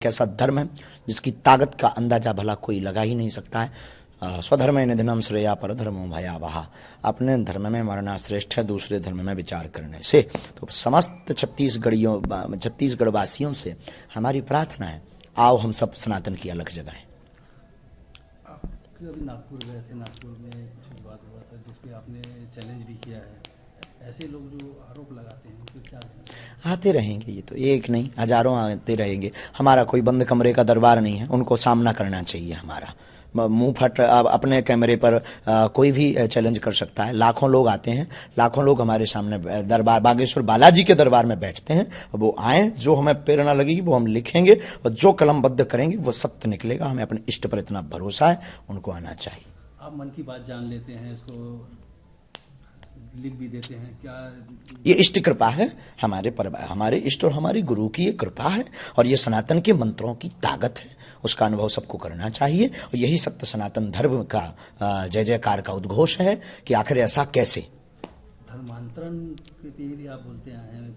कैसा धर्म है जिसकी ताकत का अंदाजा भला कोई लगा ही नहीं सकता है। स्वधर्मे निधनम श्रेया पर धर्मो भयावह। अपने धर्म में मरना श्रेष्ठ है दूसरे धर्म में विचार करने से। तो समस्त छत्तीसगढ़ वासियों से हमारी प्रार्थना है, आओ हम सब सनातन की अलग जगाएं। अभी नागपुर गए थे, नागपुर में कुछ बात हुआ था जिसपे आपने चैलेंज भी किया है। ऐसे लोग जो आरोप लगाते हैं तो क्या आते रहेंगे, ये तो एक नहीं हजारों आते रहेंगे। हमारा कोई बंद कमरे का दरबार नहीं है, उनको सामना करना चाहिए। हमारा मुंह फट अपने कैमरे पर कोई भी चैलेंज कर सकता है। लाखों लोग आते हैं, लाखों लोग हमारे सामने दरबार बागेश्वर बालाजी के दरबार में बैठते हैं। वो आए, जो हमें प्रेरणा लगेगी वो हम लिखेंगे और जो कलमबद्ध करेंगे वो सत्य निकलेगा। हमें अपने इष्ट पर इतना भरोसा है, उनको आना चाहिए। आप मन की बात जान लेते हैं, इसको लिख भी देते हैं क्या? ये इष्ट कृपा है हमारे इष्ट और हमारे गुरु की ये कृपा है और ये सनातन के मंत्रों की ताकत है। उसका अनुभव सबको करना चाहिए और यही सत्य सनातन धर्म का जय जयकार का उद्घोष है कि आखिर ऐसा कैसे। धर्मांतरण के लिए आप बोलते हैं,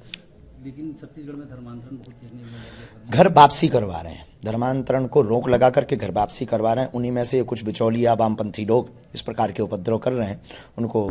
लेकिन छत्तीसगढ़ में धर्मांतरण बहुत देखने को मिला। घर वापसी करवा रहे हैं, धर्मांतरण को रोक लगा करके घर वापसी करवा रहे हैं। उन्हीं में से कुछ बिचौलिया वामपंथी लोग इस प्रकार के उपद्रव कर रहे हैं। उनको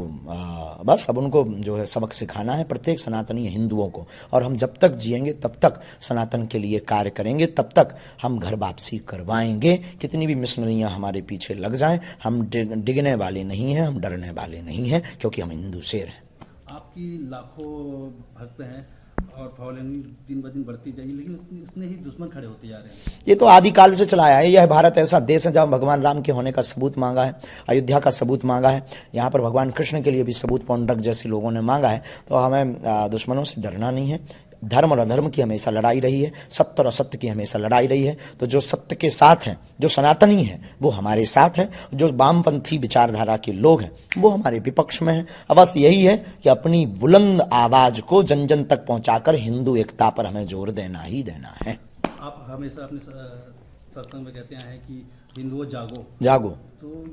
बस अब उनको जो है सबक सिखाना है प्रत्येक सनातनी हिंदुओं को। और हम जब तक जिएंगे तब तक सनातन के लिए कार्य करेंगे, तब तक हम घर वापसी करवाएंगे। कितनी भी मिशनरियां हमारे पीछे लग जाएं, हम डिगने वाले नहीं हैं, हम डरने वाले नहीं हैं, क्योंकि हम हिंदू शेर हैं। आपकी लाखों भक्त हैं और फॉलोइंग दिन ब दिन बढ़ती जाएगी, लेकिन उतने ही दुश्मन खड़े होते जा रहे हैं। ये तो आदिकाल से चला आया है। यह भारत ऐसा देश है जहाँ भगवान राम के होने का सबूत मांगा है, अयोध्या का सबूत मांगा है, यहाँ पर भगवान कृष्ण के लिए भी सबूत पौंड्रक जैसे लोगों ने मांगा है। तो हमें दुश्मनों से डरना नहीं है। धर्म और अधर्म की हमेशा लड़ाई रही है, सत्य और असत्य की हमेशा लड़ाई रही है। तो जो सत्य के साथ हैं, जो सनातनी हैं, वो हमारे साथ हैं। जो वामपंथी विचारधारा के लोग हैं वो हमारे विपक्ष में हैं। अब बस यही है कि अपनी बुलंद आवाज को जन जन तक पहुंचाकर हिंदू एकता पर हमें जोर देना ही देना है। आप हमेशा अपने सत्संग में कहते हैं कि हिंदुओं जागो जागो, तो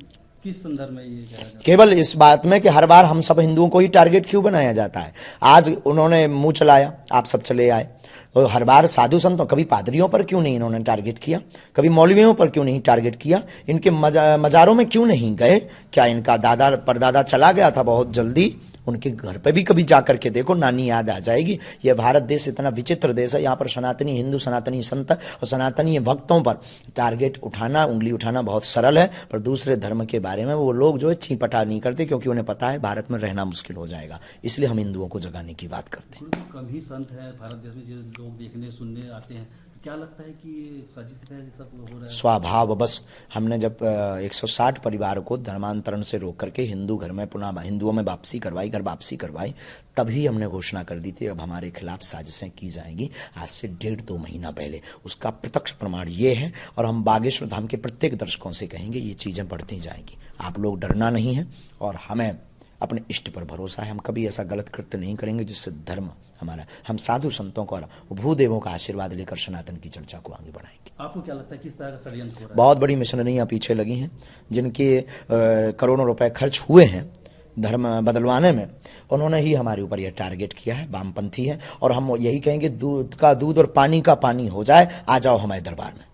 किस संदर्भ में ये कहा जाता है? केवल इस बात में कि हर बार हम सब हिंदुओं को ही टारगेट क्यों बनाया जाता है। आज उन्होंने मुंह चलाया, आप सब चले आए। तो हर बार साधु संतों, कभी पादरियों पर क्यों नहीं इन्होंने टारगेट किया, कभी मौलवियों पर क्यों नहीं टारगेट किया, इनके मजारों में क्यों नहीं गए? क्या इनका दादा परदादा चला गया था बहुत जल्दी? उनके घर पे भी कभी जाकर के देखो, नानी याद आ जाएगी। यह भारत देश इतना विचित्र देश है, यहाँ पर सनातनी हिंदू, सनातनी संत और सनातनी भक्तों पर टारगेट उठाना, उंगली उठाना बहुत सरल है। पर दूसरे धर्म के बारे में वो लोग जो है चीपटा नहीं करते, क्योंकि उन्हें पता है भारत में रहना मुश्किल हो जाएगा। इसलिए हम हिंदुओं को जगाने की बात करते हैं। कम ही संत है भारत देश में जो लोग देखने सुनने आते हैं। क्या लगता है कि ये साजिश के तहत सब हो रहा है? स्वभाव बस हमने जब 160 परिवार को धर्मांतरण से रोक करके हिंदू घर में पुनः हिंदुओं में वापसी करवाई, घर वापसी करवाई, तभी हमने घोषणा कर दी थी अब हमारे खिलाफ साजिशें की जाएंगी। आज से 1.5-2 महीना पहले उसका प्रत्यक्ष प्रमाण ये है। और हम बागेश्वर धाम के प्रत्येक दर्शकों से कहेंगे ये चीजें बढ़ती जाएंगी। आप लोग डरना नहीं है और हमें अपने इष्ट पर भरोसा है। हम कभी ऐसा गलत कृत्य नहीं करेंगे जिससे धर्म हमारा, हम साधु संतों को और भूदेवों का आशीर्वाद लेकर सनातन की चर्चा को आगे बढ़ाएंगे। आपको क्या लगता है किस तरह का षड्यंत्र हो रहा है? बहुत बड़ी मिशनरियां पीछे लगी हैं, जिनके करोड़ों रुपए खर्च हुए हैं धर्म बदलवाने में। उन्होंने ही हमारे ऊपर यह टारगेट किया है, वामपंथी है। और हम यही कहेंगे दूध का दूध और पानी का पानी हो जाए, आ जाओ हमारे दरबार में।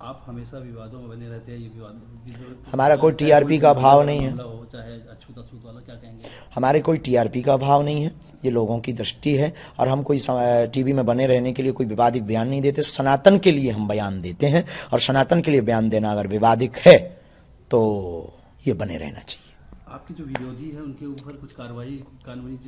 आप हमेशा विवादों में बने रहते हैं। ये विवाद हमारा कोई टीआरपी का भाव नहीं है, चाहे अछूत अछूत वाला, क्या कहेंगे? हमारे कोई टीआरपी का भाव नहीं है। ये लोगों की दृष्टि है और हम कोई टीवी में बने रहने के लिए कोई विवादित बयान नहीं देते। सनातन के लिए हम बयान देते हैं और सनातन के लिए बयान देना अगर विवादित है तो ये बने रहना चाहिए। आपके जो विरोधी है उनके ऊपर कुछ कार्रवाई कानूनी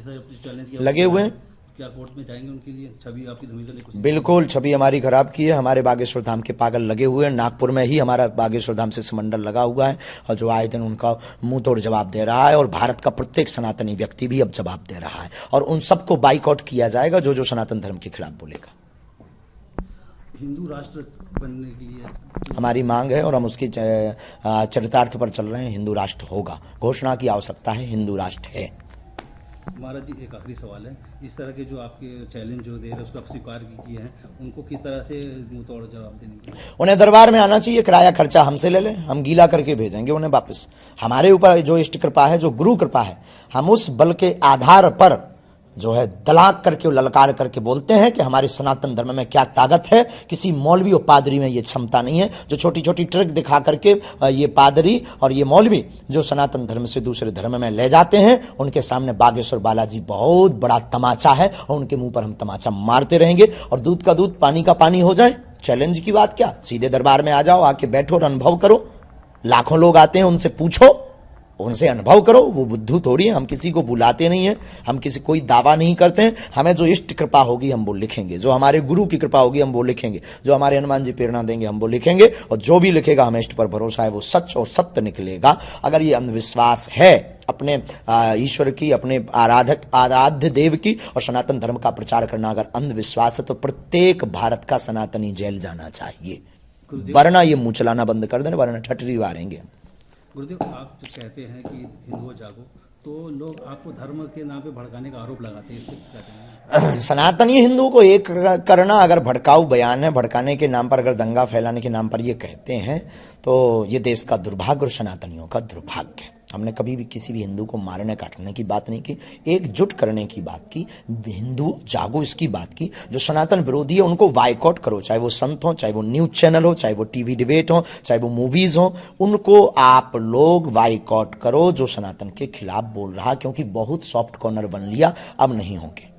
चैलेंज लगे हुए हैं, क्या कोर्ट में जाएंगे उनके लिए? छवि आपकी धूमिल? बिल्कुल, छवि हमारी खराब की है। हमारे बागेश्वर धाम के पागल लगे हुए हैं। नागपुर में ही हमारा बागेश्वर धाम से समंडल लगा हुआ है और जो आए दिन उनका मुंह तोड़ जवाब दे रहा है। और भारत का प्रत्येक सनातनी व्यक्ति भी अब जवाब दे रहा है और उन सबको बाइकआउट किया जाएगा जो जो सनातन धर्म के खिलाफ बोलेगा। हिंदू राष्ट्र बनने के लिए हमारी मांग है और हम उसकी चरितार्थ पर चल रहे हैं। हिंदू राष्ट्र होगा, घोषणा की आवश्यकता है, हिंदू राष्ट्र है। महाराज जी, एक आखिरी सवाल है। इस तरह के जो आपके चैलेंज जो दे रहे हैं उसको आप स्वीकार किए हैं, उनको किस तरह से मुंह तोड़ जवाब देने? उन्हें दरबार में आना चाहिए, किराया खर्चा हमसे ले लें, हम गीला करके भेजेंगे उन्हें वापस। हमारे ऊपर जो इष्ट कृपा है, जो गुरु कृपा है, हम उस बल के आधार पर जो है दलाक करके ललकार करके बोलते हैं कि हमारे सनातन धर्म में क्या ताकत है। किसी मौलवी और पादरी में ये क्षमता नहीं है। जो छोटी छोटी ट्रिक दिखा करके ये पादरी और ये मौलवी जो सनातन धर्म से दूसरे धर्म में ले जाते हैं, उनके सामने बागेश्वर बालाजी बहुत बड़ा तमाचा है और उनके मुंह पर हम तमाचा मारते रहेंगे। और दूध का दूध पानी का पानी हो जाए, चैलेंज की बात क्या, सीधे दरबार में आ जाओ, आके बैठो और अनुभव करो। लाखों लोग आते हैं, उनसे पूछो, उनसे अनुभव करो। वो बुद्धू थोड़ी है, हम किसी को बुलाते नहीं है, हम किसी कोई दावा नहीं करते हैं। हमें जो इष्ट कृपा होगी हम वो लिखेंगे, जो हमारे गुरु की कृपा होगी हम वो लिखेंगे, जो हमारे हनुमान जी प्रेरणा देंगे हम वो लिखेंगे। और जो भी लिखेगा हमें इष्ट पर भरोसा है वो सच और सत्य निकलेगा। अगर ये अंधविश्वास है अपने ईश्वर की, अपने आराध्य देव की और सनातन धर्म का प्रचार करना अगर अंधविश्वास है, तो प्रत्येक भारत का सनातनी जेल जाना चाहिए, वरना ये मुंह चलाना बंद कर देना, वरना ठटरी मारेंगे। गुरुदेव, आप जो कहते हैं कि हिंदुओं जागो, तो लोग आपको धर्म के नाम पे भड़काने का आरोप लगाते हैं, इससे क्या कहते हैं? सनातनी हिंदू को एक करना अगर भड़काऊ बयान है, भड़काने के नाम पर, अगर दंगा फैलाने के नाम पर ये कहते हैं, तो ये देश का दुर्भाग्य और सनातनियों का दुर्भाग्य है। हमने कभी भी किसी भी हिंदू को मारने काटने की बात नहीं की, एकजुट करने की बात की, हिंदू जागो इसकी बात की। जो सनातन विरोधी है उनको बायकॉट करो, चाहे वो संत हो, चाहे वो न्यूज चैनल हो, चाहे वो टीवी डिबेट हो, चाहे वो मूवीज हो, उनको आप लोग बायकॉट करो जो सनातन के खिलाफ बोल रहा, क्योंकि बहुत सॉफ्ट कॉर्नर बन लिया, अब नहीं होंगे।